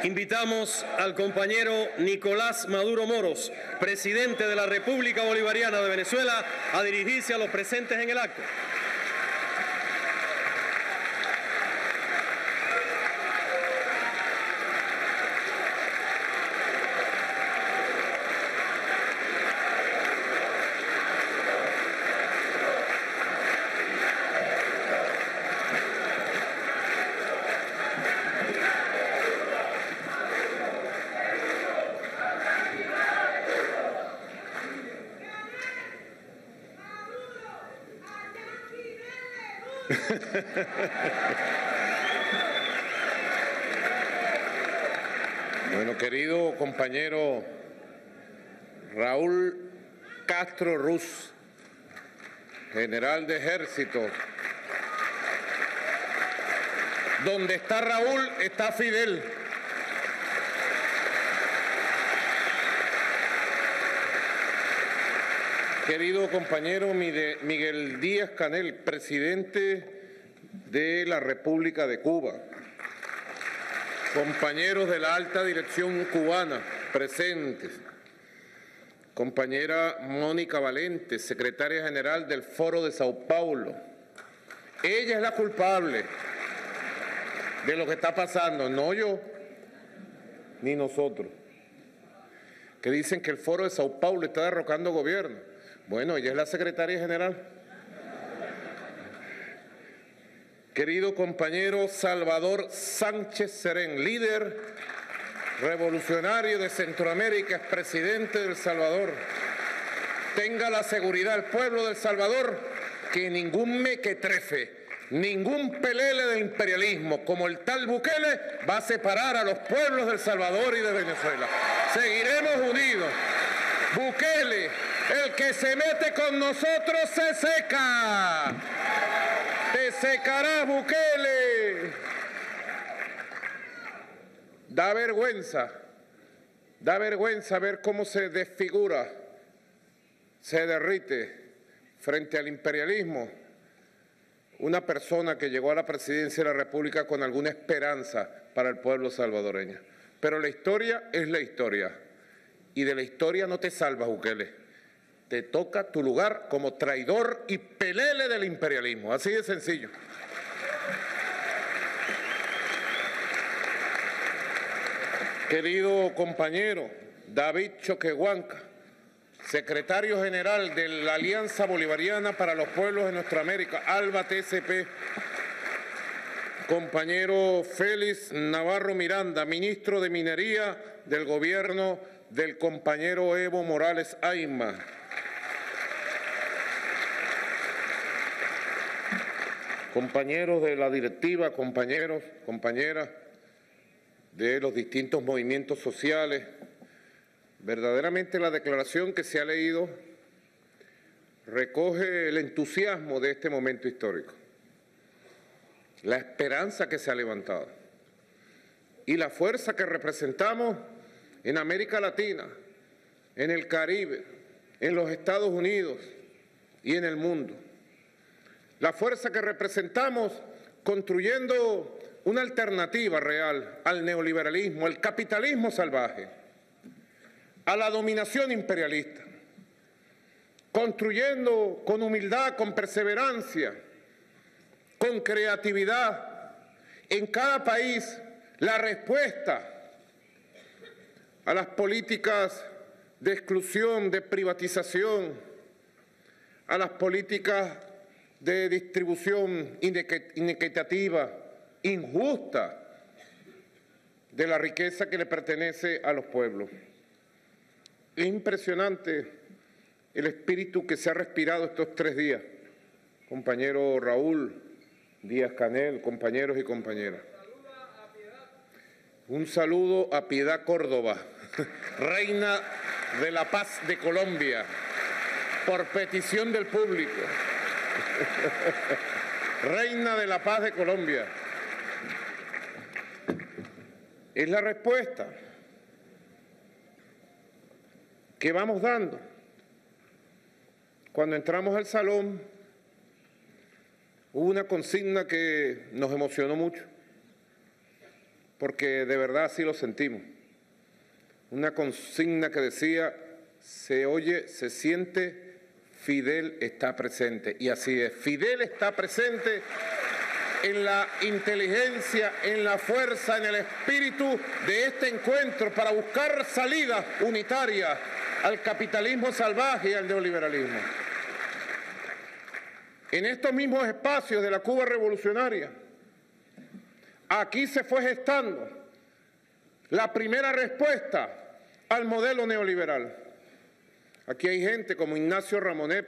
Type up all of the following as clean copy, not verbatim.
Invitamos al compañero Nicolás Maduro Moros, presidente de la República Bolivariana de Venezuela, a dirigirse a los presentes en el acto. Bueno, querido compañero Raúl Castro Ruz, general de ejército. Donde está Raúl, está Fidel. Querido compañero Miguel Díaz-Canel, presidente de la República de Cuba. Compañeros de la alta dirección cubana presentes. Compañera Mónica Valente, secretaria general del Foro de Sao Paulo. Ella es la culpable de lo que está pasando, no yo, ni nosotros. Que dicen que el Foro de Sao Paulo está derrocando gobierno. Bueno, ella es la secretaria general. Querido compañero Salvador Sánchez Serén, líder revolucionario de Centroamérica, expresidente de El Salvador. Tenga la seguridad el pueblo de El Salvador que ningún mequetrefe, ningún pelele de imperialismo como el tal Bukele va a separar a los pueblos de El Salvador y de Venezuela. Seguiremos unidos. Bukele, el que se mete con nosotros se seca. ¡Te secarás, Bukele! Da vergüenza ver cómo se desfigura, se derrite frente al imperialismo una persona que llegó a la presidencia de la República con alguna esperanza para el pueblo salvadoreño. Pero la historia es la historia, y de la historia no te salvas, Bukele. Te toca tu lugar como traidor y pelele del imperialismo. Así de sencillo. Querido compañero David Choquehuanca, secretario general de la Alianza Bolivariana para los Pueblos de Nuestra América, ALBA TCP. Compañero Félix Navarro Miranda, ministro de Minería del gobierno del compañero Evo Morales Ayma. Compañeros de la directiva, compañeros, compañeras de los distintos movimientos sociales, verdaderamente la declaración que se ha leído recoge el entusiasmo de este momento histórico, la esperanza que se ha levantado y la fuerza que representamos en América Latina, en el Caribe, en los Estados Unidos y en el mundo. La fuerza que representamos construyendo una alternativa real al neoliberalismo, al capitalismo salvaje, a la dominación imperialista, construyendo con humildad, con perseverancia, con creatividad en cada país la respuesta a las políticas de exclusión, de privatización, a las políticas de distribución inequitativa, injusta, de la riqueza que le pertenece a los pueblos. Es impresionante el espíritu que se ha respirado estos 3 días, compañero Raúl Díaz-Canel, compañeros y compañeras. Un saludo a Piedad Córdoba, reina de la paz de Colombia, por petición del público. Reina de la paz de Colombia. Es la respuesta que vamos dando. Cuando entramos al salón, hubo una consigna que nos emocionó mucho. porque de verdad así lo sentimos. Una consigna que decía, se oye, se siente, Fidel está presente. Y así es, Fidel está presente en la inteligencia, en la fuerza, en el espíritu de este encuentro para buscar salidas unitarias al capitalismo salvaje y al neoliberalismo. En estos mismos espacios de la Cuba revolucionaria, aquí se fue gestando la primera respuesta al modelo neoliberal. Aquí hay gente como Ignacio Ramonet,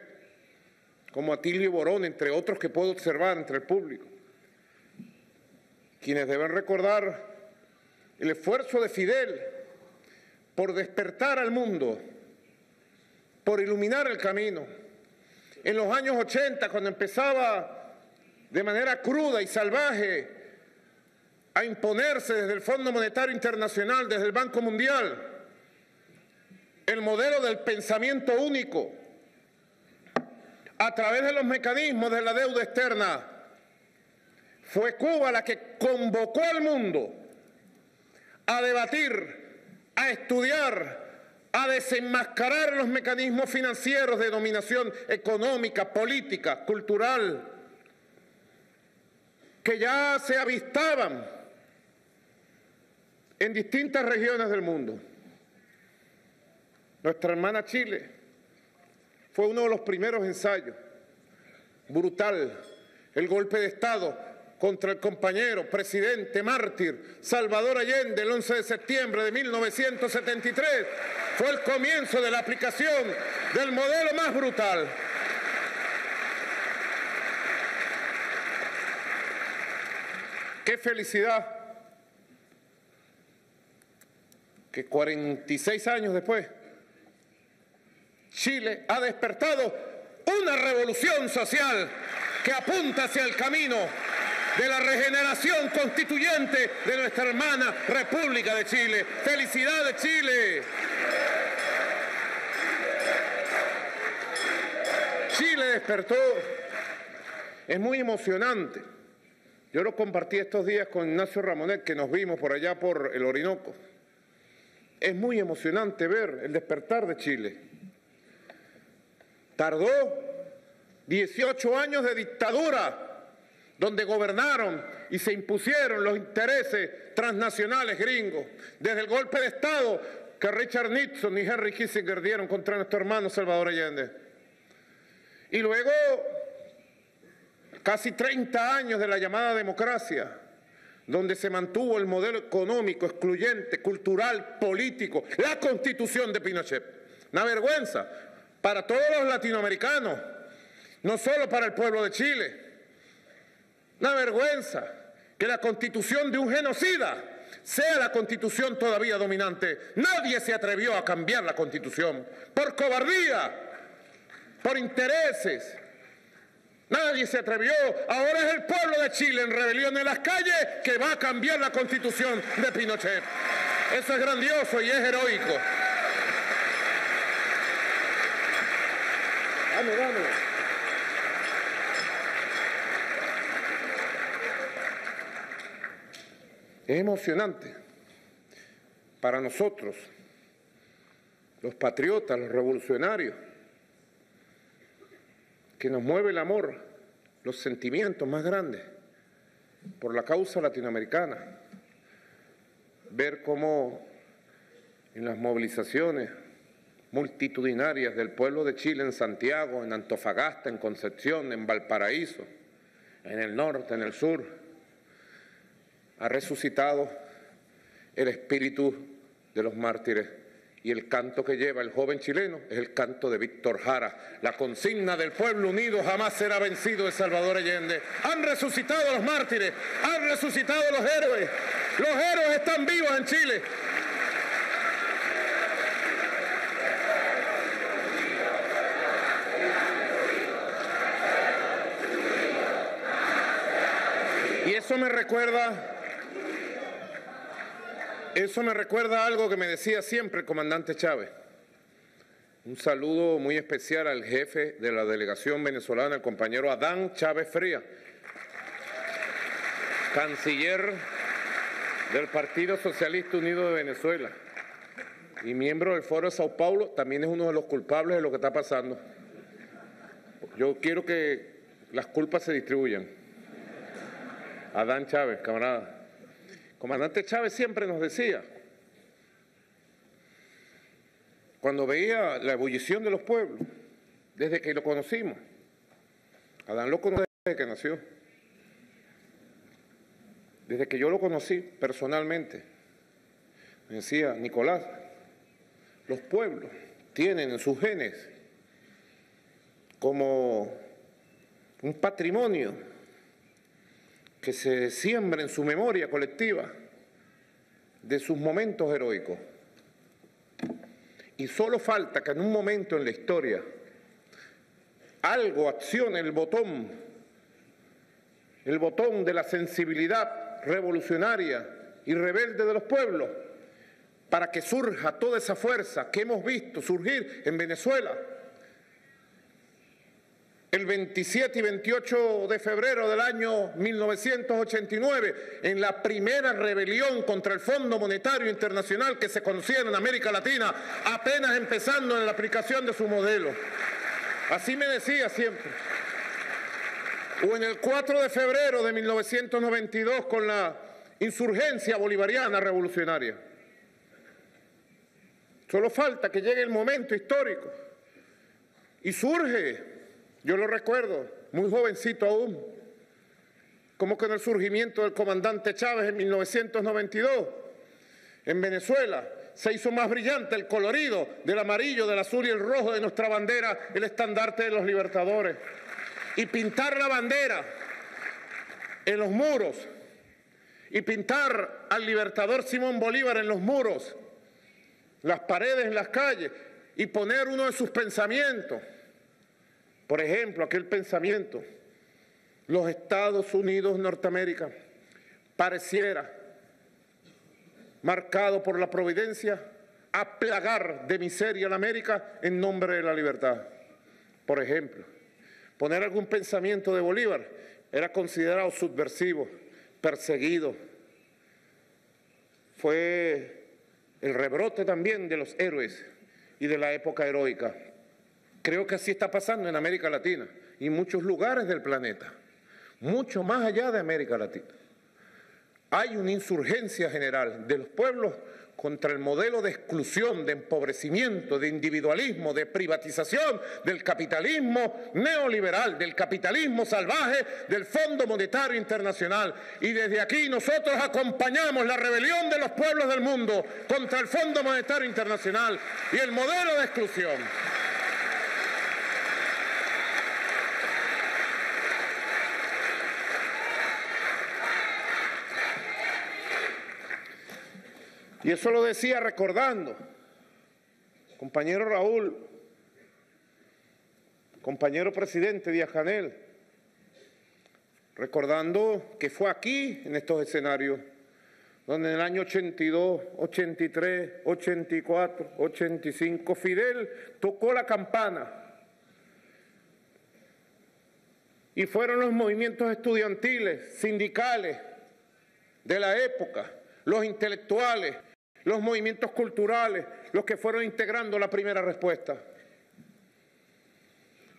como Atilio Borón, entre otros que puedo observar entre el público, quienes deben recordar el esfuerzo de Fidel por despertar al mundo, por iluminar el camino. En los años 80, cuando empezaba de manera cruda y salvaje a imponerse desde el Fondo Monetario Internacional, desde el Banco Mundial, el modelo del pensamiento único, a través de los mecanismos de la deuda externa, fue Cuba la que convocó al mundo a debatir, a estudiar, a desenmascarar los mecanismos financieros de dominación económica, política, cultural, que ya se avistaban en distintas regiones del mundo. Nuestra hermana Chile fue uno de los primeros ensayos. Brutal, el golpe de Estado contra el compañero, presidente, mártir, Salvador Allende, el 11 de septiembre de 1973, fue el comienzo de la aplicación del modelo más brutal. ¡Qué felicidad! Que 46 años después, Chile ha despertado una revolución social que apunta hacia el camino de la regeneración constituyente de nuestra hermana República de Chile. ¡Felicidades, Chile! Chile despertó. Es muy emocionante. Yo lo compartí estos días con Ignacio Ramonet, que nos vimos por allá por el Orinoco. Es muy emocionante ver el despertar de Chile. Tardó 18 años de dictadura, donde gobernaron y se impusieron los intereses transnacionales gringos, desde el golpe de Estado que Richard Nixon y Henry Kissinger dieron contra nuestro hermano Salvador Allende. Y luego, casi 30 años de la llamada democracia, donde se mantuvo el modelo económico excluyente, cultural, político, la Constitución de Pinochet. Una vergüenza para todos los latinoamericanos, no solo para el pueblo de Chile. Una vergüenza que la Constitución de un genocida sea la Constitución todavía dominante. Nadie se atrevió a cambiar la Constitución por cobardía, por intereses. Nadie se atrevió. Ahora es el pueblo de Chile en rebelión en las calles que va a cambiar la Constitución de Pinochet. Eso es grandioso y es heroico. Vamos, vamos. Es emocionante para nosotros, los patriotas, los revolucionarios, que nos mueve el amor, los sentimientos más grandes por la causa latinoamericana. Ver cómo en las movilizaciones multitudinarias del pueblo de Chile en Santiago, en Antofagasta, en Concepción, en Valparaíso, en el norte, en el sur, ha resucitado el espíritu de los mártires, y el canto que lleva el joven chileno es el canto de Víctor Jara. La consigna del pueblo unido jamás será vencido de Salvador Allende. Han resucitado los mártires, han resucitado los héroes. Los héroes están vivos en Chile. Y eso me recuerda algo que me decía siempre el comandante Chávez. Un saludo muy especial al jefe de la delegación venezolana, el compañero Adán Chávez Frías, canciller del Partido Socialista Unido de Venezuela y miembro del Foro de Sao Paulo, también es uno de los culpables de lo que está pasando. Yo quiero que las culpas se distribuyan. Adán Chávez, camarada. Comandante Chávez siempre nos decía, cuando veía la ebullición de los pueblos, desde que lo conocimos, Adán lo conoce desde que nació, desde que yo lo conocí personalmente, me decía, Nicolás, los pueblos tienen en sus genes como un patrimonio que se siembra en su memoria colectiva de sus momentos heroicos. Y solo falta que en un momento en la historia algo accione el botón de la sensibilidad revolucionaria y rebelde de los pueblos para que surja toda esa fuerza que hemos visto surgir en Venezuela el 27 y 28 de febrero del año 1989, en la primera rebelión contra el Fondo Monetario Internacional que se conocía en América Latina, apenas empezando en la aplicación de su modelo. Así me decía siempre. O en el 4 de febrero de 1992 con la insurgencia bolivariana revolucionaria. Solo falta que llegue el momento histórico y surge. Yo lo recuerdo, muy jovencito aún, como que en el surgimiento del comandante Chávez en 1992, en Venezuela, se hizo más brillante el colorido del amarillo, del azul y el rojo de nuestra bandera, el estandarte de los libertadores. Y pintar la bandera en los muros, y pintar al libertador Simón Bolívar en los muros, las paredes en las calles, y poner uno de sus pensamientos. Por ejemplo, aquel pensamiento, los Estados Unidos de Norteamérica pareciera, marcado por la providencia, a plagar de miseria a la América en nombre de la libertad. Por ejemplo, poner algún pensamiento de Bolívar era considerado subversivo, perseguido. Fue el rebrote también de los héroes y de la época heroica. Creo que así está pasando en América Latina y en muchos lugares del planeta, mucho más allá de América Latina. Hay una insurgencia general de los pueblos contra el modelo de exclusión, de empobrecimiento, de individualismo, de privatización, del capitalismo neoliberal, del capitalismo salvaje, del Fondo Monetario Internacional. Y desde aquí nosotros acompañamos la rebelión de los pueblos del mundo contra el Fondo Monetario Internacional y el modelo de exclusión. Y eso lo decía recordando, compañero Raúl, compañero presidente Díaz-Canel, recordando que fue aquí, en estos escenarios, donde en el año 82, 83, 84, 85, Fidel tocó la campana. Y fueron los movimientos estudiantiles, sindicales de la época, los intelectuales, los movimientos culturales, los que fueron integrando la primera respuesta.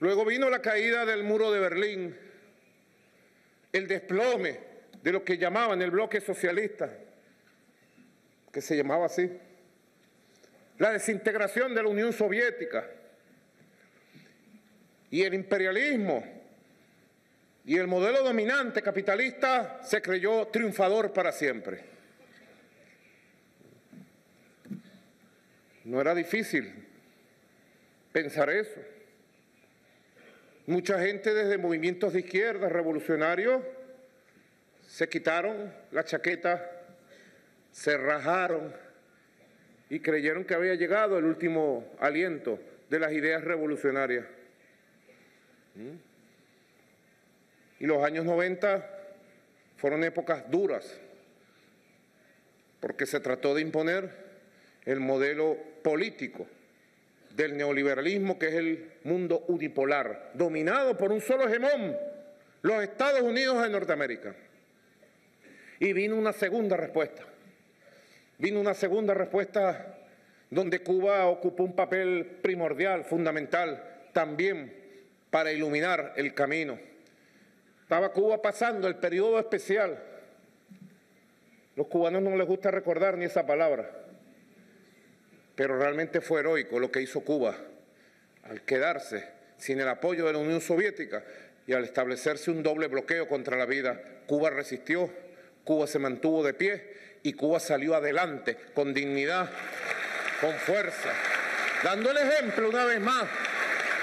Luego vino la caída del muro de Berlín, el desplome de lo que llamaban el bloque socialista, que se llamaba así, la desintegración de la Unión Soviética y el imperialismo y el modelo dominante capitalista se creyó triunfador para siempre. No era difícil pensar eso. Mucha gente desde movimientos de izquierda revolucionarios se quitaron la chaqueta, se rajaron y creyeron que había llegado el último aliento de las ideas revolucionarias. Y los años 90 fueron épocas duras, porque se trató de imponer el modelo político del neoliberalismo, que es el mundo unipolar, dominado por un solo hegemón, los Estados Unidos de Norteamérica. Y vino una segunda respuesta, vino una segunda respuesta donde Cuba ocupó un papel primordial, fundamental, también para iluminar el camino. Estaba Cuba pasando el periodo especial. Los cubanos no les gusta recordar ni esa palabra, pero realmente fue heroico lo que hizo Cuba al quedarse sin el apoyo de la Unión Soviética y al establecerse un doble bloqueo contra la vida. Cuba resistió, Cuba se mantuvo de pie y Cuba salió adelante con dignidad, con fuerza, dando el ejemplo una vez más.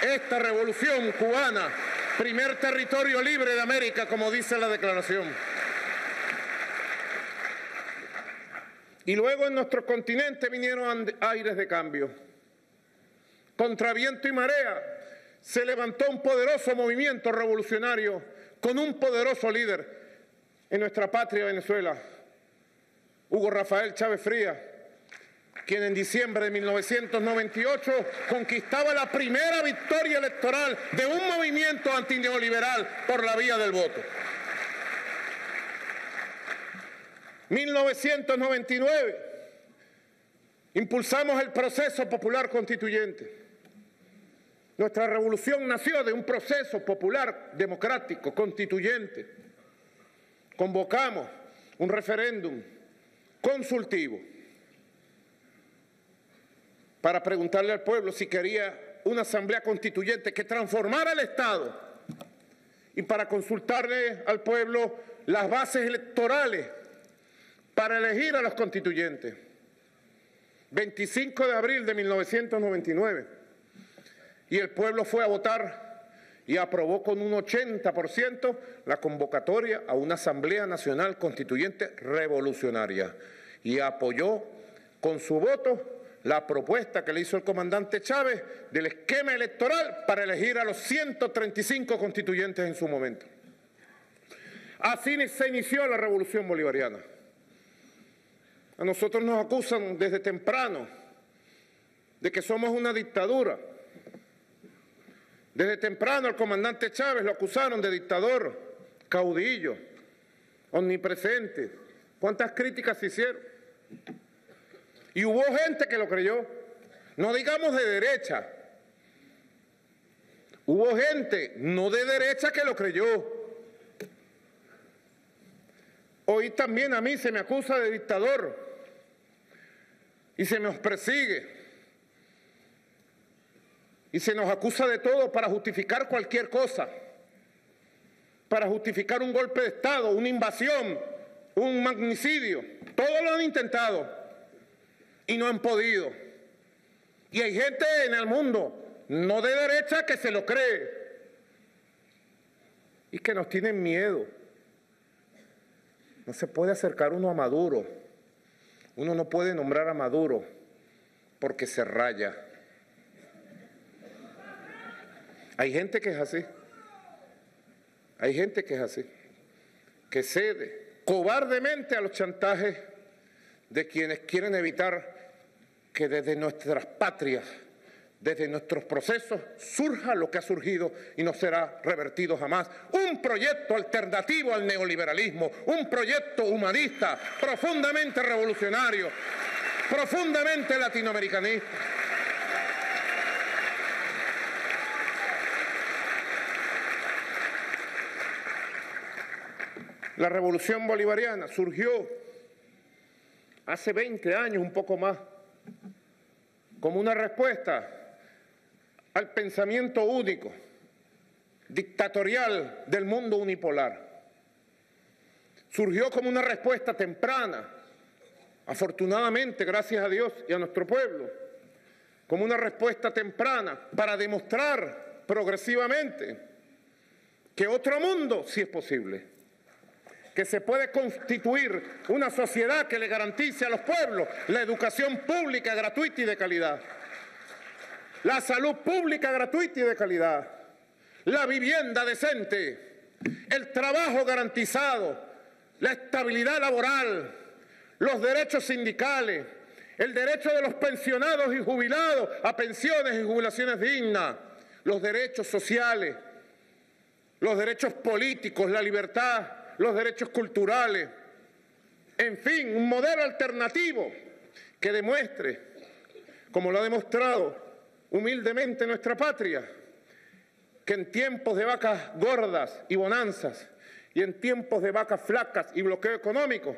Esta revolución cubana, primer territorio libre de América, como dice la declaración. Y luego en nuestro continente vinieron aires de cambio. Contra viento y marea se levantó un poderoso movimiento revolucionario con un poderoso líder en nuestra patria Venezuela, Hugo Rafael Chávez Frías, quien en diciembre de 1998 conquistaba la primera victoria electoral de un movimiento antineoliberal por la vía del voto. 1999, impulsamos el proceso popular constituyente. Nuestra revolución nació de un proceso popular, democrático, constituyente. Convocamos un referéndum consultivo para preguntarle al pueblo si quería una asamblea constituyente que transformara el Estado y para consultarle al pueblo las bases electorales para elegir a los constituyentes. 25 de abril de 1999. Y el pueblo fue a votar y aprobó con un 80% la convocatoria a una Asamblea Nacional Constituyente revolucionaria y apoyó con su voto la propuesta que le hizo el comandante Chávez del esquema electoral para elegir a los 135 constituyentes en su momento. Así se inició la revolución bolivariana. A nosotros nos acusan desde temprano de que somos una dictadura. Desde temprano al comandante Chávez lo acusaron de dictador, caudillo, omnipresente. ¿Cuántas críticas se hicieron? Y hubo gente que lo creyó. No digamos de derecha. Hubo gente no de derecha que lo creyó. Hoy también a mí se me acusa de dictador y se nos persigue. Y se nos acusa de todo para justificar cualquier cosa, para justificar un golpe de Estado, una invasión, un magnicidio. Todo lo han intentado y no han podido. Y hay gente en el mundo, no de derecha, que se lo cree y que nos tienen miedo. No se puede acercar uno a Maduro. Uno no puede nombrar a Maduro porque se raya. Hay gente que es así. Hay gente que es así. Que cede cobardemente a los chantajes de quienes quieren evitar que desde nuestras patrias, desde nuestros procesos, surja lo que ha surgido y no será revertido jamás. Un proyecto alternativo al neoliberalismo, un proyecto humanista, profundamente revolucionario, profundamente latinoamericanista. La revolución bolivariana surgió hace 20 años, un poco más, como una respuesta al pensamiento único, dictatorial del mundo unipolar. Surgió como una respuesta temprana, afortunadamente, gracias a Dios y a nuestro pueblo, como una respuesta temprana para demostrar progresivamente que otro mundo sí es posible, que se puede constituir una sociedad que le garantice a los pueblos la educación pública gratuita y de calidad, la salud pública gratuita y de calidad, la vivienda decente, el trabajo garantizado, la estabilidad laboral, los derechos sindicales, el derecho de los pensionados y jubilados a pensiones y jubilaciones dignas, los derechos sociales, los derechos políticos, la libertad, los derechos culturales, en fin, un modelo alternativo que demuestre, como lo ha demostrado humildemente nuestra patria, que en tiempos de vacas gordas y bonanzas y en tiempos de vacas flacas y bloqueo económico,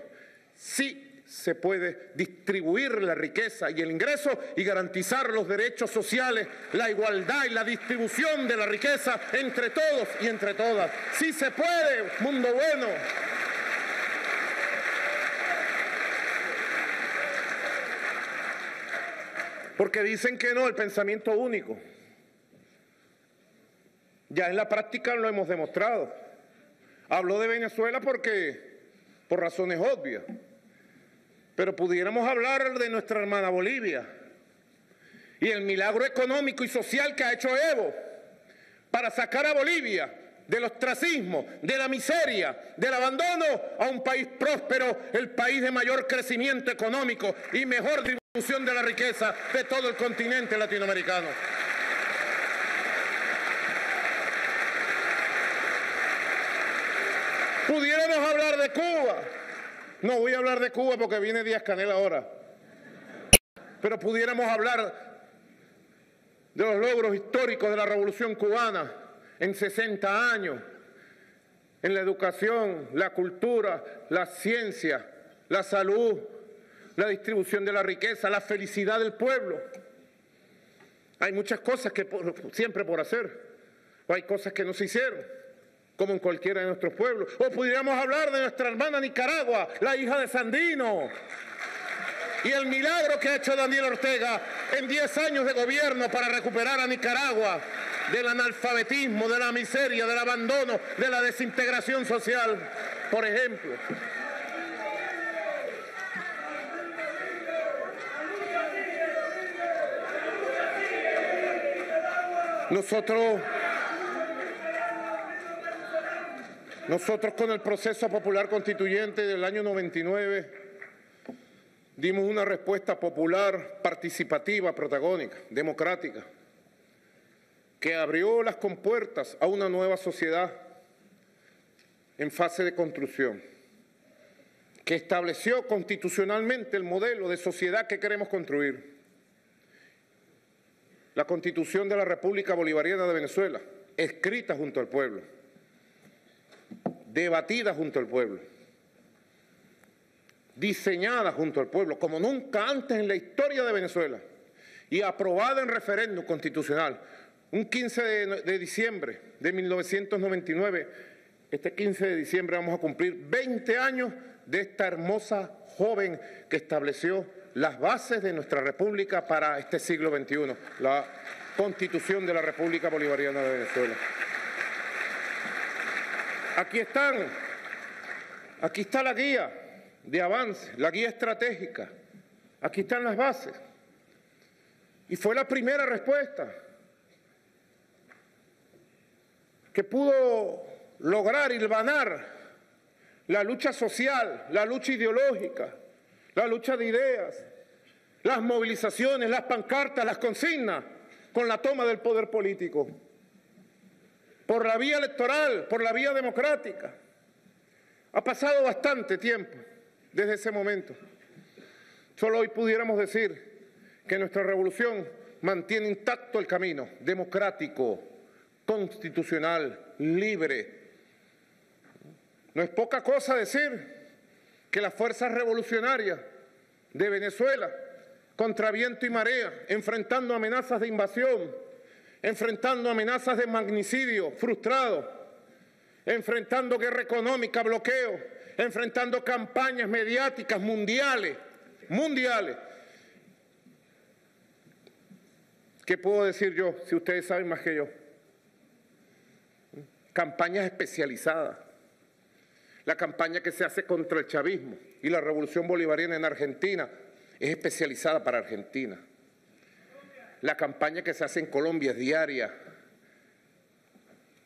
sí se puede distribuir la riqueza y el ingreso y garantizar los derechos sociales, la igualdad y la distribución de la riqueza entre todos y entre todas. Sí se puede, mundo bueno. Porque dicen que no, el pensamiento único. Ya en la práctica lo hemos demostrado. Hablo de Venezuela por razones obvias. Pero pudiéramos hablar de nuestra hermana Bolivia y el milagro económico y social que ha hecho Evo para sacar a Bolivia del ostracismo, de la miseria, del abandono a un país próspero, el país de mayor crecimiento económico y mejor distribución de la riqueza de todo el continente latinoamericano. Pudiéramos hablar de Cuba. No voy a hablar de Cuba porque viene Díaz-Canel ahora. Pero pudiéramos hablar de los logros históricos de la Revolución Cubana en 60 años, en la educación, la cultura, la ciencia, la salud, la distribución de la riqueza, la felicidad del pueblo. Hay muchas cosas que siempre por hacer, o hay cosas que no se hicieron, como en cualquiera de nuestros pueblos. O pudiéramos hablar de nuestra hermana Nicaragua, la hija de Sandino, y el milagro que ha hecho Daniel Ortega en 10 años de gobierno para recuperar a Nicaragua del analfabetismo, de la miseria, del abandono, de la desintegración social, por ejemplo. Nosotros con el proceso popular constituyente del año 99 dimos una respuesta popular, participativa, protagónica, democrática, que abrió las compuertas a una nueva sociedad en fase de construcción, que estableció constitucionalmente el modelo de sociedad que queremos construir. La Constitución de la República Bolivariana de Venezuela, escrita junto al pueblo, debatida junto al pueblo, diseñada junto al pueblo, como nunca antes en la historia de Venezuela, y aprobada en referéndum constitucional. Un 15 de diciembre de 1999, este 15 de diciembre vamos a cumplir 20 años de esta hermosa joven que estableció las bases de nuestra república para este siglo XXI, la Constitución de la República Bolivariana de Venezuela. Aquí está la guía de avance, la guía estratégica, aquí están las bases. Y fue la primera respuesta que pudo lograr hilvanar la lucha social, la lucha ideológica, la lucha de ideas, las movilizaciones, las pancartas, las consignas, con la toma del poder político. Por la vía electoral, por la vía democrática. Ha pasado bastante tiempo desde ese momento. Solo hoy pudiéramos decir que nuestra revolución mantiene intacto el camino democrático, constitucional, libre. No es poca cosa decir que las fuerzas revolucionarias de Venezuela, contra viento y marea, enfrentando amenazas de invasión, enfrentando amenazas de magnicidio frustrado, enfrentando guerra económica, bloqueo, enfrentando campañas mediáticas mundiales. ¿Qué puedo decir yo, si ustedes saben más que yo? Campañas especializadas. La campaña que se hace contra el chavismo y la revolución bolivariana en Argentina es especializada para Argentina. La campaña que se hace en Colombia es diaria.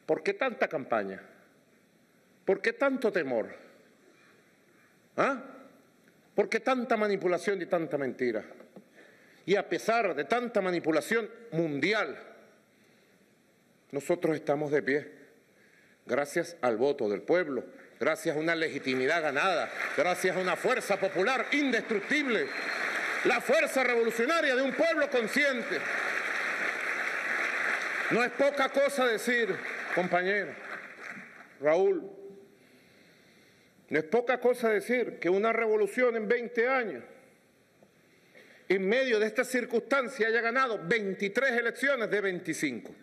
¿Por qué tanta campaña? ¿Por qué tanto temor? ¿Ah? ¿Por qué tanta manipulación y tanta mentira? Y a pesar de tanta manipulación mundial, nosotros estamos de pie, gracias al voto del pueblo, gracias a una legitimidad ganada, gracias a una fuerza popular indestructible, la fuerza revolucionaria de un pueblo consciente. No es poca cosa decir, compañero Raúl, no es poca cosa decir que una revolución en 20 años, en medio de esta circunstancia, haya ganado 23 elecciones de 25.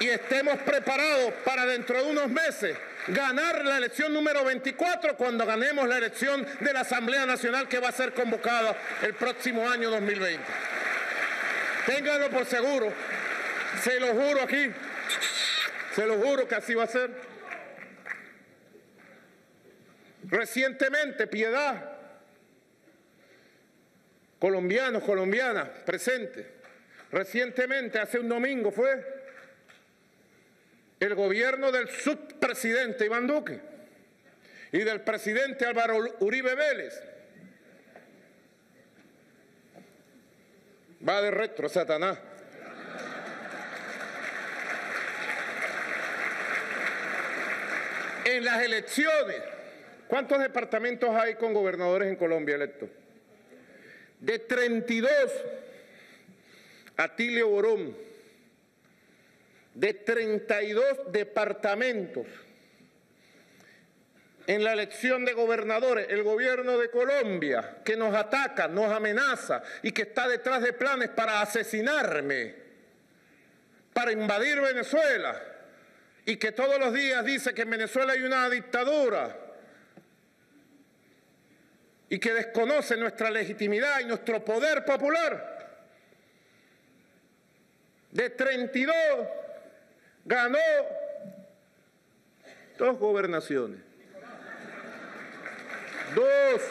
Y estemos preparados para dentro de unos meses ganar la elección número 24 cuando ganemos la elección de la Asamblea Nacional que va a ser convocada el próximo año 2020. Ténganlo por seguro, se lo juro aquí, se lo juro que así va a ser. Recientemente, Piedad, colombianos, colombianas, presentes. Recientemente, hace un domingo fue el gobierno del subpresidente Iván Duque y del presidente Álvaro Uribe Vélez. Va de retro, Satanás. En las elecciones, ¿cuántos departamentos hay con gobernadores en Colombia electos? De 32, Atilio Borón. De 32 departamentos en la elección de gobernadores, el gobierno de Colombia, que nos ataca, nos amenaza y que está detrás de planes para asesinarme, para invadir Venezuela, y que todos los días dice que en Venezuela hay una dictadura y que desconoce nuestra legitimidad y nuestro poder popular. De 32 ganó 2 gobernaciones. 2.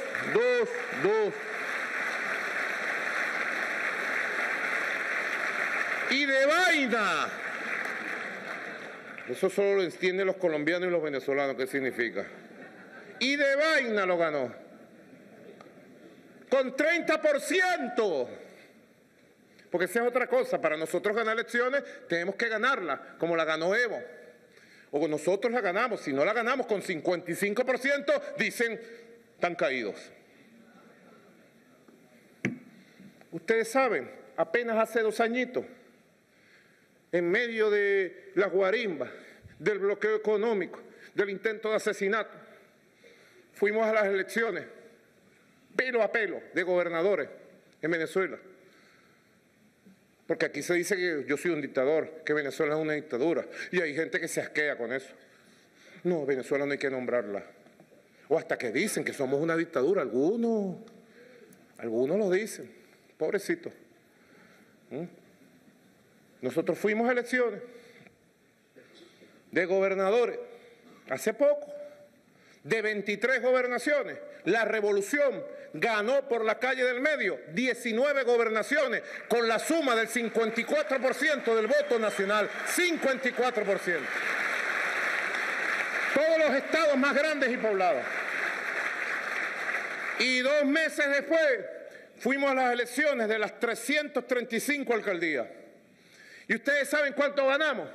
Y de vaina. Eso solo lo entienden los colombianos y los venezolanos, ¿qué significa? Y de vaina lo ganó. Con 30%. Porque esa es otra cosa. Para nosotros ganar elecciones tenemos que ganarla, como la ganó Evo. O nosotros la ganamos. Si no la ganamos con 55%, dicen, están caídos. Ustedes saben, apenas hace 2 añitos, en medio de las guarimbas, del bloqueo económico, del intento de asesinato, fuimos a las elecciones, pelo a pelo, de gobernadores en Venezuela. Porque aquí se dice que yo soy un dictador, que Venezuela es una dictadura. Y hay gente que se asquea con eso. No, Venezuela no hay que nombrarla. O hasta que dicen que somos una dictadura. Algunos lo dicen. Pobrecitos. Nosotros fuimos a elecciones de gobernadores hace poco. De 23 gobernaciones, la revolución ganó por la calle del medio 19 gobernaciones con la suma del 54% del voto nacional, 54%. Todos los estados más grandes y poblados. Y 2 meses después fuimos a las elecciones de las 335 alcaldías. ¿Y ustedes saben cuánto ganamos?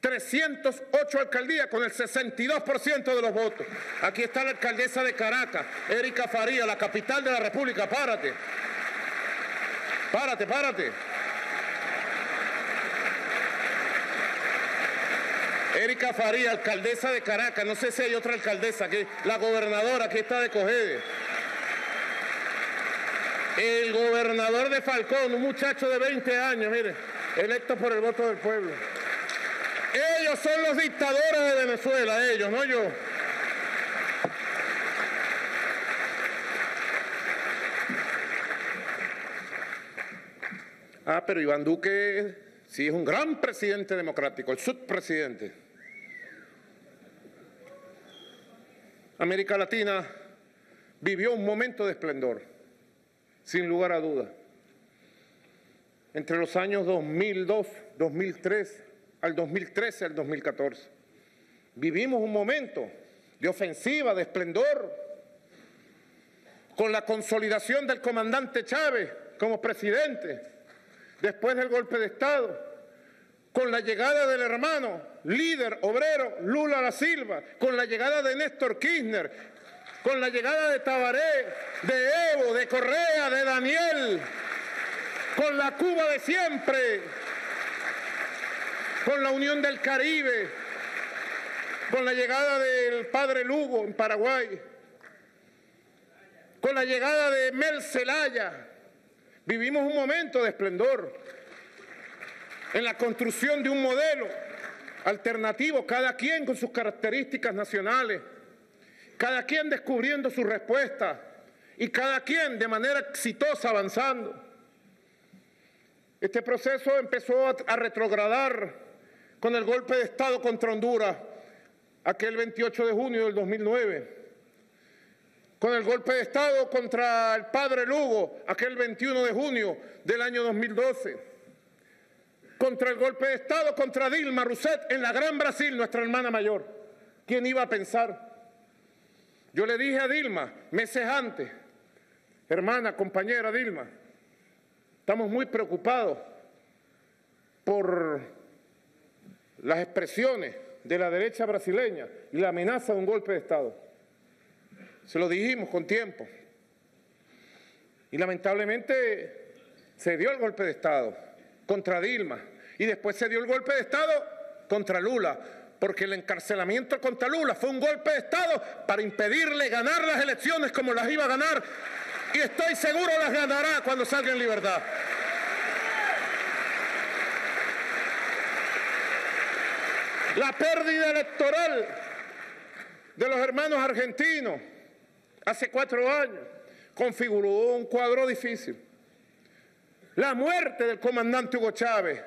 308 alcaldías con el 62% de los votos. Aquí está la alcaldesa de Caracas, Erika Faría, la capital de la República. Párate. Erika Faría, alcaldesa de Caracas. No sé si hay otra alcaldesa aquí. La gobernadora, aquí está de Cogede. El gobernador de Falcón, un muchacho de 20 años, mire, electo por el voto del pueblo. Ellos son los dictadores de Venezuela, ellos, no yo. Pero Iván Duque sí es un gran presidente democrático, el subpresidente. América Latina vivió un momento de esplendor, sin lugar a dudas. Entre los años 2002, 2003, al 2013, al 2014. Vivimos un momento de ofensiva, de esplendor, con la consolidación del comandante Chávez como presidente, después del golpe de Estado, con la llegada del hermano, líder obrero, Lula da Silva, con la llegada de Néstor Kirchner, con la llegada de Tabaré, de Evo, de Correa, de Daniel, con la Cuba de siempre, con la Unión del Caribe, con la llegada del padre Lugo en Paraguay, con la llegada de Mel Zelaya. Vivimos un momento de esplendor en la construcción de un modelo alternativo, cada quien con sus características nacionales, cada quien descubriendo su respuesta y cada quien de manera exitosa avanzando. Este proceso empezó a retrogradar con el golpe de Estado contra Honduras, aquel 28 de junio del 2009, con el golpe de Estado contra el padre Lugo, aquel 21 de junio del año 2012, contra el golpe de Estado contra Dilma Rousseff en la Gran Brasil, nuestra hermana mayor. ¿Quién iba a pensar? Yo le dije a Dilma meses antes, hermana, compañera Dilma, estamos muy preocupados por las expresiones de la derecha brasileña y la amenaza de un golpe de Estado. Se lo dijimos con tiempo. Y lamentablemente se dio el golpe de Estado contra Dilma y después se dio el golpe de Estado contra Lula, porque el encarcelamiento contra Lula fue un golpe de Estado para impedirle ganar las elecciones como las iba a ganar, y estoy seguro las ganará cuando salga en libertad. La pérdida electoral de los hermanos argentinos hace 4 años configuró un cuadro difícil. La muerte del comandante Hugo Chávez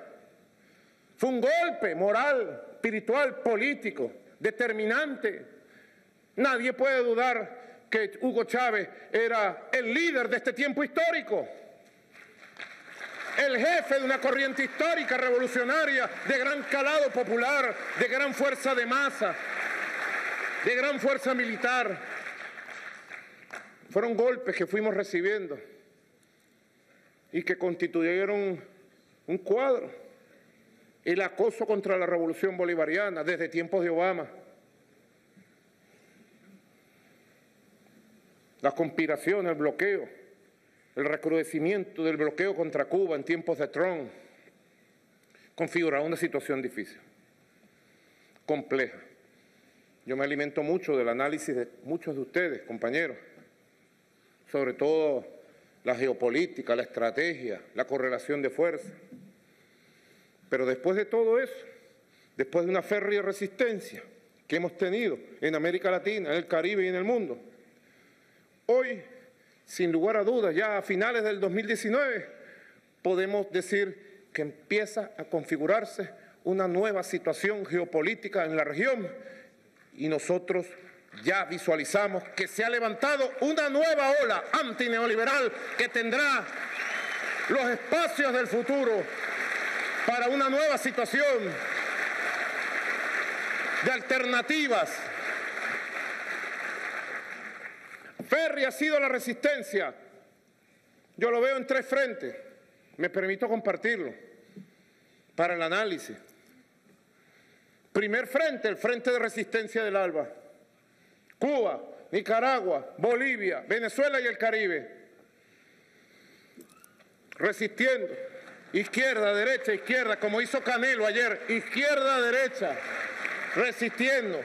fue un golpe moral, espiritual, político, determinante. Nadie puede dudar que Hugo Chávez era el líder de este tiempo histórico, el jefe de una corriente histórica revolucionaria de gran calado popular, de gran fuerza de masa, de gran fuerza militar. Fueron golpes que fuimos recibiendo y que constituyeron un cuadro. El acoso contra la revolución bolivariana desde tiempos de Obama, la conspiración, el bloqueo, el recrudecimiento del bloqueo contra Cuba en tiempos de Trump, configuraron una situación difícil, compleja. Yo me alimento mucho del análisis de muchos de ustedes, compañeros, sobre todo la geopolítica, la estrategia, la correlación de fuerzas. Pero después de todo eso, después de una férrea resistencia que hemos tenido en América Latina, en el Caribe y en el mundo, hoy, sin lugar a dudas, ya a finales del 2019, podemos decir que empieza a configurarse una nueva situación geopolítica en la región y nosotros ya visualizamos que se ha levantado una nueva ola antineoliberal que tendrá los espacios del futuro para una nueva situación de alternativas. Férrea ha sido la resistencia. Yo lo veo en 3 frentes. Me permito compartirlo para el análisis. Primer frente, el frente de resistencia del ALBA. Cuba, Nicaragua, Bolivia, Venezuela y el Caribe. Resistiendo. Izquierda, derecha, izquierda, como hizo Canelo ayer. Izquierda, derecha. Resistiendo.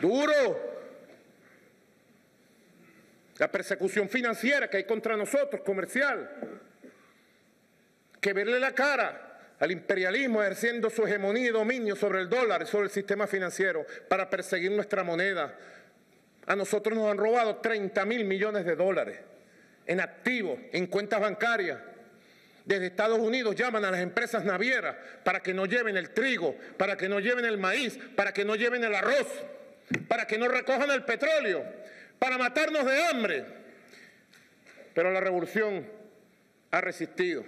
Duro. La persecución financiera que hay contra nosotros, comercial. Que verle la cara al imperialismo ejerciendo su hegemonía y dominio sobre el dólar y sobre el sistema financiero para perseguir nuestra moneda. A nosotros nos han robado 30.000 millones de dólares en activos, en cuentas bancarias. Desde Estados Unidos llaman a las empresas navieras para que no lleven el trigo, para que no lleven el maíz, para que no lleven el arroz, para que no recojan el petróleo, para matarnos de hambre. Pero la revolución ha resistido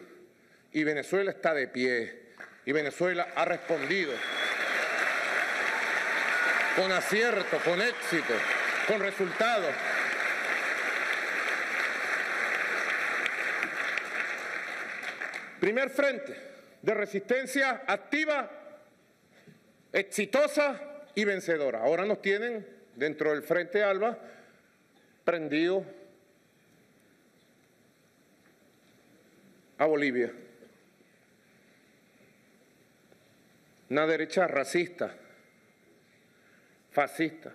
y Venezuela está de pie y Venezuela ha respondido con acierto, con éxito, con resultados. Primer frente de resistencia activa, exitosa y vencedora. Ahora nos tienen dentro del Frente Alba, prendido a Bolivia. Una derecha racista, fascista.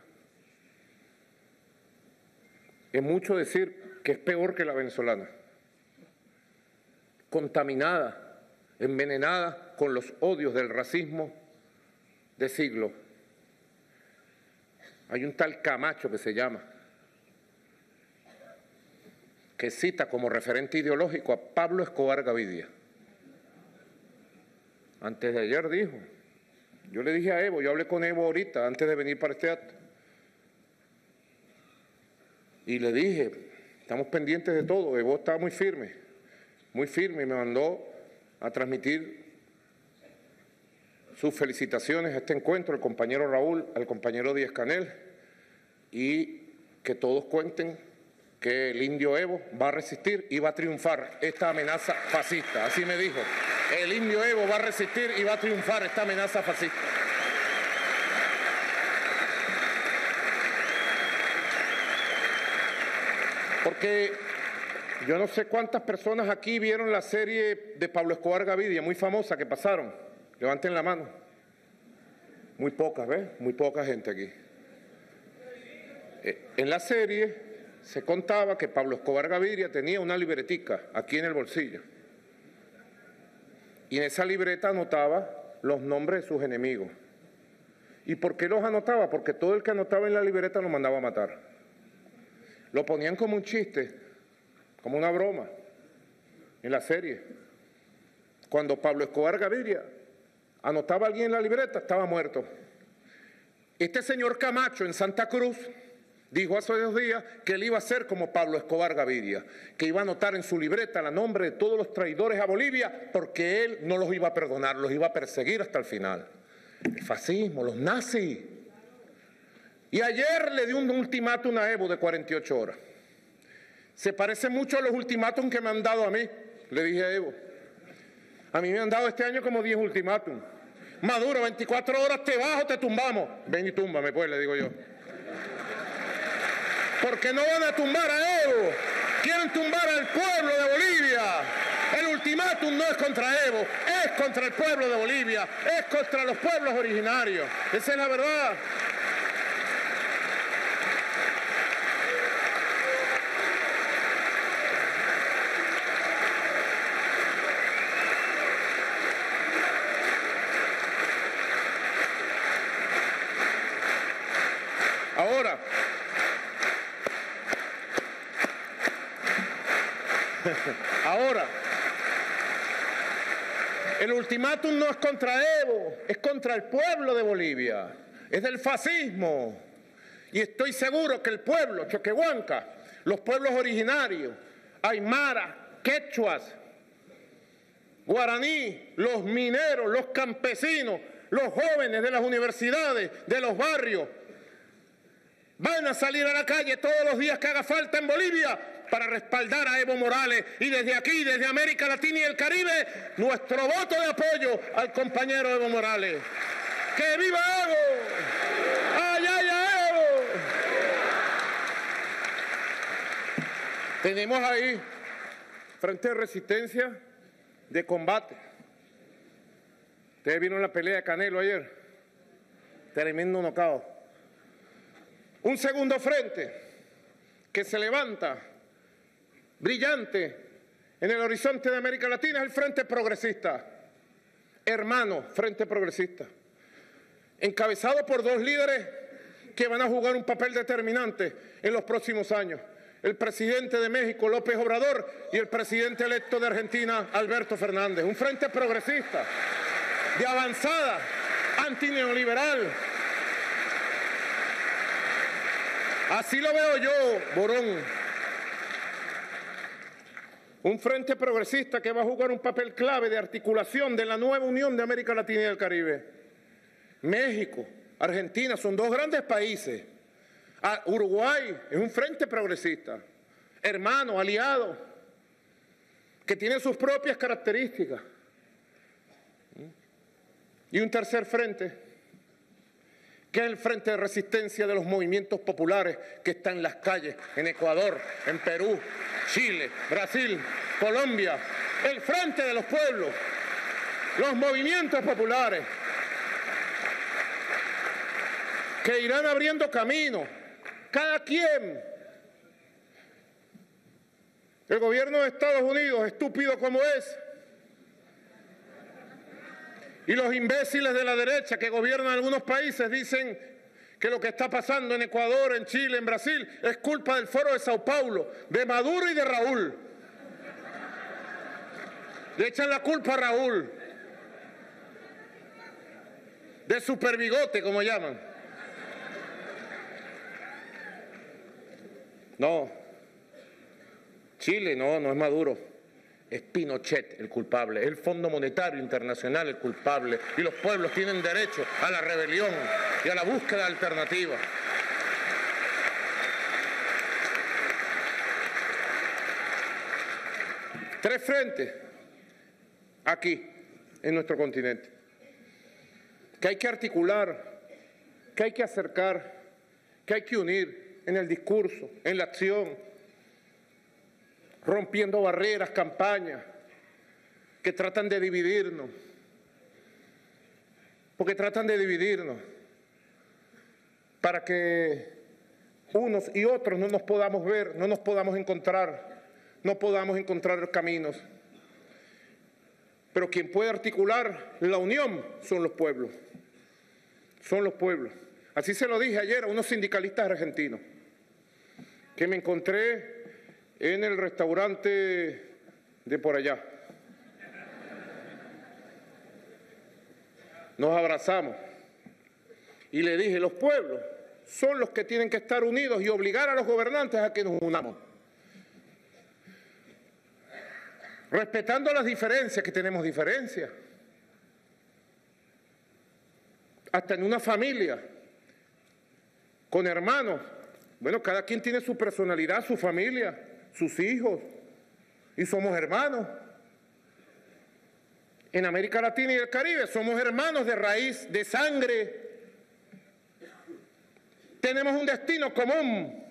Es mucho decir que es peor que la venezolana, contaminada, envenenada con los odios del racismo de siglos. Hay un tal Camacho que se llama, que cita como referente ideológico a Pablo Escobar Gavidia. Antes de ayer dijo, yo le dije a Evo, yo hablé con Evo ahorita, antes de venir para este acto, y le dije, estamos pendientes de todo. Evo estaba muy firme, y me mandó a transmitir sus felicitaciones a este encuentro, al compañero Raúl, al compañero Díaz Canel, y que todos cuenten que el indio Evo va a resistir y va a triunfar esta amenaza fascista. Así me dijo, el indio Evo va a resistir y va a triunfar esta amenaza fascista. Porque yo no sé cuántas personas aquí vieron la serie de Pablo Escobar Gavidia, muy famosa, que pasaron. Levanten la mano. Muy pocas, ¿ves? Muy poca gente aquí. En la serie se contaba que Pablo Escobar Gaviria tenía una libretica aquí en el bolsillo. Y en esa libreta anotaba los nombres de sus enemigos. ¿Y por qué los anotaba? Porque todo el que anotaba en la libreta lo mandaba a matar. Lo ponían como un chiste, como una broma, en la serie. Cuando Pablo Escobar Gaviria anotaba a alguien en la libreta, estaba muerto. Este señor Camacho en Santa Cruz dijo hace 2 días que él iba a ser como Pablo Escobar Gaviria, que iba a anotar en su libreta el nombre de todos los traidores a Bolivia, porque él no los iba a perdonar, los iba a perseguir hasta el final. El fascismo, los nazis. Y ayer le dio un ultimátum a Evo de 48 horas. Se parece mucho a los ultimátum que me han dado a mí, le dije a Evo. A mí me han dado este año como 10 ultimátum. Maduro, 24 horas te bajo, te tumbamos. Ven y túmbame, pues, le digo yo. Porque no van a tumbar a Evo. Quieren tumbar al pueblo de Bolivia. El ultimátum no es contra Evo, es contra el pueblo de Bolivia, es contra los pueblos originarios. Esa es la verdad. Ahora, el ultimátum no es contra Evo, es contra el pueblo de Bolivia, es del fascismo. Y estoy seguro que el pueblo choquehuanca, los pueblos originarios, aymara, quechuas, guaraní, los mineros, los campesinos, los jóvenes de las universidades, de los barrios, van a salir a la calle todos los días que haga falta en Bolivia para respaldar a Evo Morales. Y desde aquí, desde América Latina y el Caribe, nuestro voto de apoyo al compañero Evo Morales. ¡Que viva Evo! ¡Ay, ay, ay, Evo! Tenemos ahí, Frente de Resistencia de Combate. Ustedes vieron la pelea de Canelo ayer. Tremendo knockout. Un segundo frente que se levanta brillante en el horizonte de América Latina es el Frente Progresista, hermano Frente Progresista, encabezado por 2 líderes que van a jugar un papel determinante en los próximos años: el presidente de México, López Obrador, y el presidente electo de Argentina, Alberto Fernández. Un frente progresista, de avanzada, antineoliberal. Así lo veo yo, Borón. Un frente progresista que va a jugar un papel clave de articulación de la nueva unión de América Latina y el Caribe. México, Argentina son 2 grandes países. Uruguay es un frente progresista, hermano, aliado, que tiene sus propias características. Y un tercer frente que es el frente de resistencia de los movimientos populares que están en las calles, en Ecuador, en Perú, Chile, Brasil, Colombia, el frente de los pueblos, los movimientos populares, que irán abriendo camino, cada quien. El gobierno de Estados Unidos, estúpido como es, y los imbéciles de la derecha que gobiernan algunos países dicen que lo que está pasando en Ecuador, en Chile, en Brasil, es culpa del Foro de Sao Paulo, de Maduro y de Raúl. Le echan la culpa a Raúl, de superbigote, como llaman. No, Chile no es Maduro. Es Pinochet el culpable, es el Fondo Monetario Internacional el culpable, y los pueblos tienen derecho a la rebelión y a la búsqueda de alternativas. Tres frentes aquí, en nuestro continente, que hay que articular, que hay que acercar, que hay que unir en el discurso, en la acción, rompiendo barreras, campañas que tratan de dividirnos, porque tratan de dividirnos para que unos y otros no nos podamos ver, no nos podamos encontrar, no podamos encontrar caminos. Pero quien puede articular la unión son los pueblos, son los pueblos. Así se lo dije ayer a unos sindicalistas argentinos que me encontré en el restaurante de por allá. Nos abrazamos y le dije, los pueblos son los que tienen que estar unidos y obligar a los gobernantes a que nos unamos. Respetando las diferencias, que tenemos diferencias. Hasta en una familia, con hermanos. Bueno, cada quien tiene su personalidad, su familia, sus hijos, y somos hermanos. En América Latina y el Caribe somos hermanos de raíz, de sangre. Tenemos un destino común,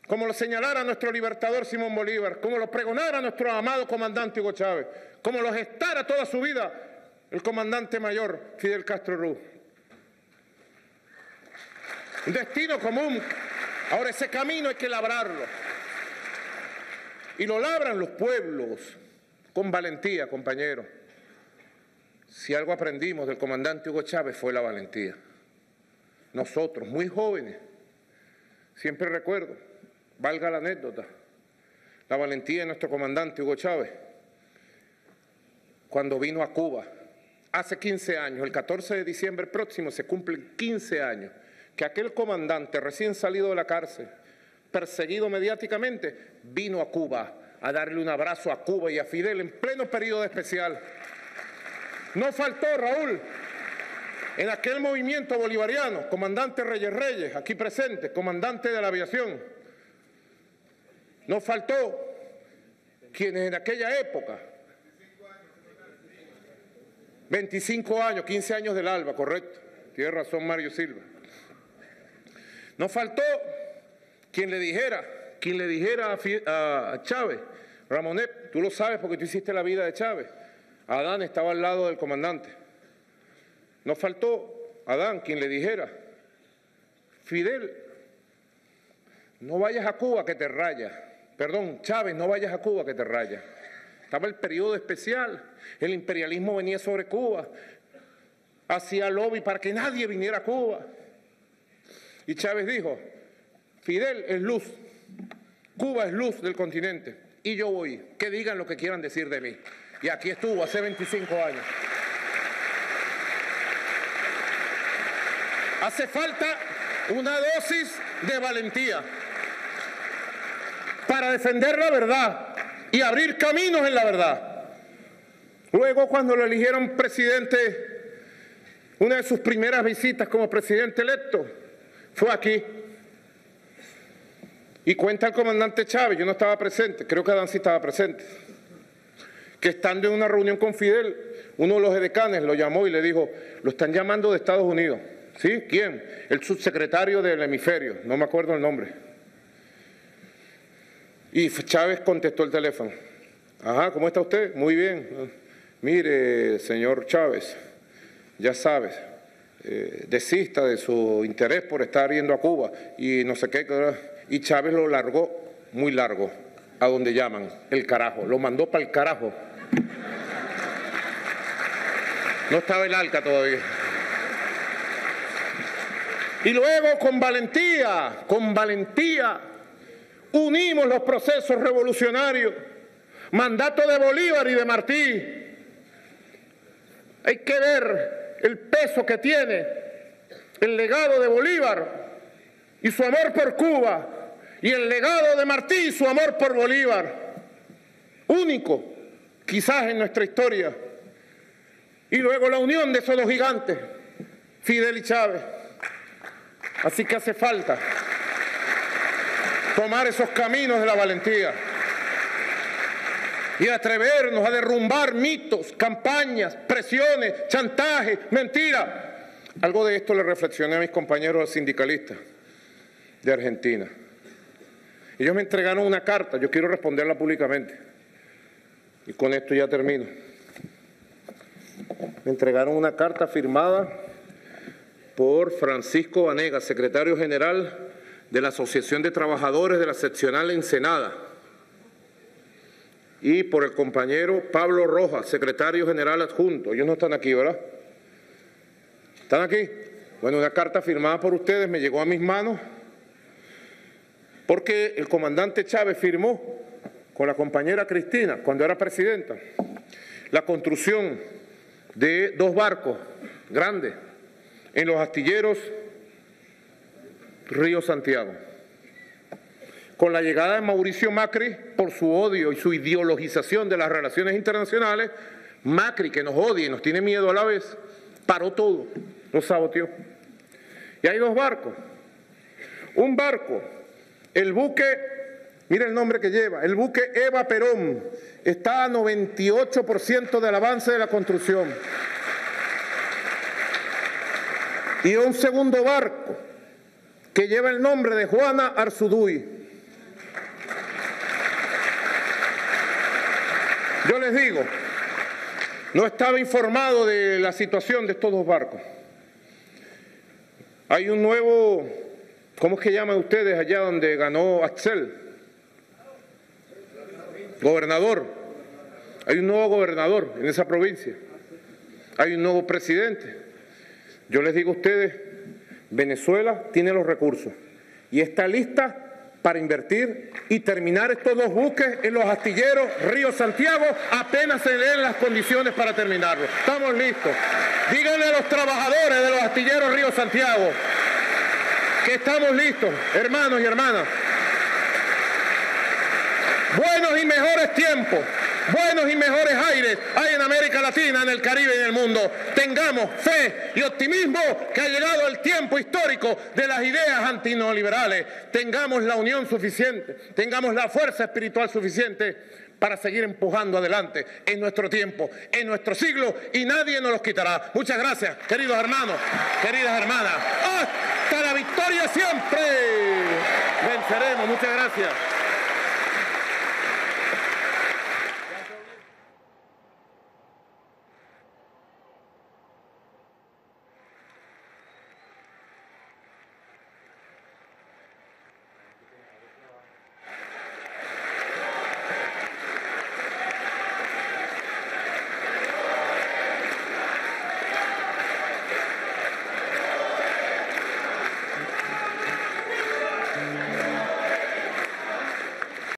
como lo señalara nuestro libertador Simón Bolívar, como lo pregonara nuestro amado comandante Hugo Chávez, como lo gestara toda su vida el comandante mayor Fidel Castro Ruz. Un destino común. Ahora ese camino hay que labrarlo. Y lo labran los pueblos con valentía, compañeros. Si algo aprendimos del comandante Hugo Chávez fue la valentía. Nosotros, muy jóvenes, siempre recuerdo, valga la anécdota, la valentía de nuestro comandante Hugo Chávez cuando vino a Cuba hace 15 años, el 14 de diciembre próximo se cumplen 15 años, que aquel comandante recién salido de la cárcel, perseguido mediáticamente, vino a Cuba a darle un abrazo a Cuba y a Fidel en pleno periodo especial. No faltó Raúl, en aquel movimiento bolivariano, comandante Reyes, aquí presente, comandante de la aviación. No faltó quienes en aquella época, 25 años, 15 años del ALBA, correcto, tiene razón Mario Silva. No faltó quien le dijera a Chávez, Ramonet, tú lo sabes porque tú hiciste la vida de Chávez. Adán estaba al lado del comandante. No faltó Adán quien le dijera, Fidel, no vayas a Cuba que te raya. Perdón, Chávez, no vayas a Cuba que te raya. Estaba el periodo especial, el imperialismo venía sobre Cuba, hacía lobby para que nadie viniera a Cuba. Y Chávez dijo, Fidel es luz, Cuba es luz del continente, y yo voy, que digan lo que quieran decir de mí. Y aquí estuvo hace 25 años. Hace falta una dosis de valentía para defender la verdad y abrir caminos en la verdad. Luego, cuando lo eligieron presidente, una de sus primeras visitas como presidente electo fue aquí. Y cuenta el comandante Chávez, yo no estaba presente, creo que Adán sí estaba presente, que estando en una reunión con Fidel, uno de los edecanes lo llamó y le dijo, lo están llamando de Estados Unidos. ¿Sí? ¿Quién? El subsecretario del hemisferio, no me acuerdo el nombre. Y Chávez contestó el teléfono. Ajá, ¿cómo está usted? Muy bien. Mire, señor Chávez, ya sabes, desista de su interés por estar yendo a Cuba y no sé qué. Y Chávez lo largó muy largo, a donde llaman el carajo. Lo mandó para el carajo. No estaba el ALCA todavía. Y luego con valentía, unimos los procesos revolucionarios. Mandato de Bolívar y de Martí. Hay que ver el peso que tiene el legado de Bolívar y su amor por Cuba, y el legado de Martí y su amor por Bolívar. Único, quizás en nuestra historia. Y luego la unión de esos dos gigantes, Fidel y Chávez. Así que hace falta tomar esos caminos de la valentía y atrevernos a derrumbar mitos, campañas, presiones, chantajes, mentiras. Algo de esto le reflexioné a mis compañeros sindicalistas de Argentina. Ellos me entregaron una carta, yo quiero responderla públicamente. Y con esto ya termino. Me entregaron una carta firmada por Francisco Vanegas, secretario general de la Asociación de Trabajadores de la Seccional Ensenada, y por el compañero Pablo Rojas, secretario general adjunto. Ellos no están aquí, ¿verdad? ¿Están aquí? Bueno, una carta firmada por ustedes me llegó a mis manos porque el comandante Chávez firmó con la compañera Cristina, cuando era presidenta, la construcción de 2 barcos grandes en los astilleros Río Santiago. Con la llegada de Mauricio Macri, por su odio y su ideologización de las relaciones internacionales, Macri, que nos odia y nos tiene miedo a la vez, paró todo, lo saboteó. Y hay 2 barcos. Un barco, el buque, mira el nombre que lleva, el buque Eva Perón, está a 98% del avance de la construcción. Y un segundo barco, que lleva el nombre de Juana Arzuduy. Yo les digo, no estaba informado de la situación de estos 2 barcos. Hay un nuevo, ¿cómo es que llaman ustedes allá donde ganó Axel? Gobernador. Hay un nuevo gobernador en esa provincia. Hay un nuevo presidente. Yo les digo a ustedes, Venezuela tiene los recursos y está lista para invertir y terminar estos 2 buques en los astilleros Río Santiago apenas se den las condiciones para terminarlo. Estamos listos. Díganle a los trabajadores de los astilleros Río Santiago que estamos listos, hermanos y hermanas. Buenos y mejores tiempos, buenos y mejores aires hay en América Latina, en el Caribe y en el mundo. Tengamos fe y optimismo que ha llegado el tiempo histórico de las ideas antineoliberales. Tengamos la unión suficiente, tengamos la fuerza espiritual suficiente para seguir empujando adelante en nuestro tiempo, en nuestro siglo, y nadie nos los quitará. Muchas gracias, queridos hermanos, queridas hermanas. ¡Hasta la victoria siempre! Venceremos. Muchas gracias.